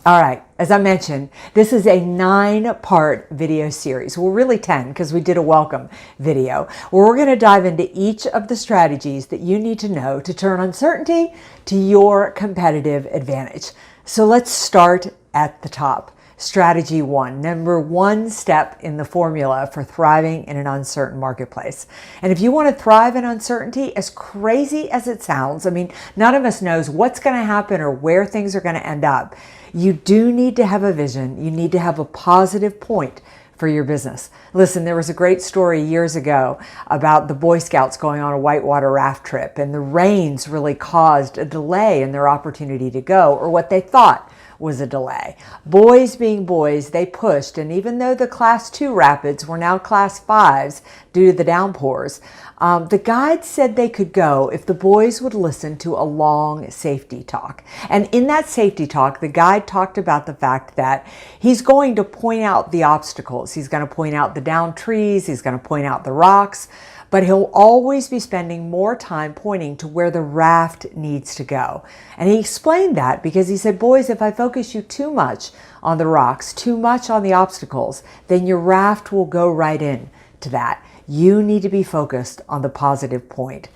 All right, as I mentioned, this is a 9-part video series. Well, really 10 because we did a welcome video where we're going to dive into each of the strategies that you need to know to turn uncertainty to your competitive advantage. So let's start at the top. Strategy 1, number 1 step in the formula for thriving in an uncertain marketplace. And if you want to thrive in uncertainty, as crazy as it sounds, I mean, none of us knows what's going to happen or where things are going to end up. You do need to have a vision. You need to have a positive point for your business. Listen, there was a great story years ago about the Boy Scouts going on a whitewater raft trip, and the rains really caused a delay in their opportunity to go, or what they thought was a delay. Boys being boys, they pushed, and even though the class 2 rapids were now class 5s due to the downpours, the guide said they could go if the boys would listen to a long safety talk. And in that safety talk, the guide talked about the fact that he's going to point out the obstacles. He's going to point out the downed trees. He's going to point out the rocks. But he'll always be spending more time pointing to where the raft needs to go. And he explained that because he said, boys, if I focus you too much on the rocks, too much on the obstacles, then your raft will go right in to that. You need to be focused on the positive point.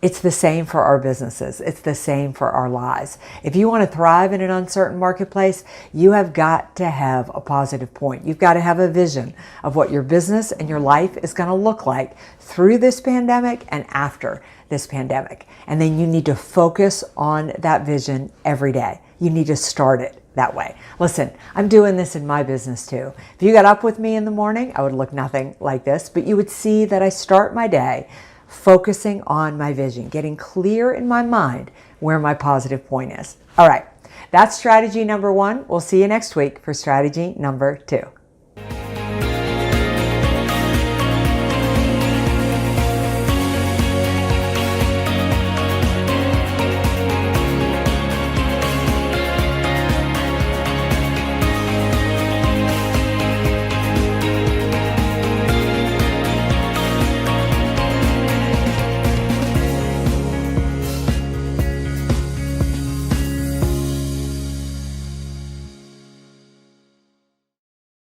It's the same for our businesses. It's the same for our lives. If you want to thrive in an uncertain marketplace, you have got to have a positive point. You've got to have a vision of what your business and your life is going to look like through this pandemic and after this pandemic. And then you need to focus on that vision every day. You need to start it that way. Listen, I'm doing this in my business too. If you got up with me in the morning, I would look nothing like this, but you would see that I start my day focusing on my vision, getting clear in my mind where my positive point is. All right, that's strategy number 1. We'll see you next week for strategy number 2.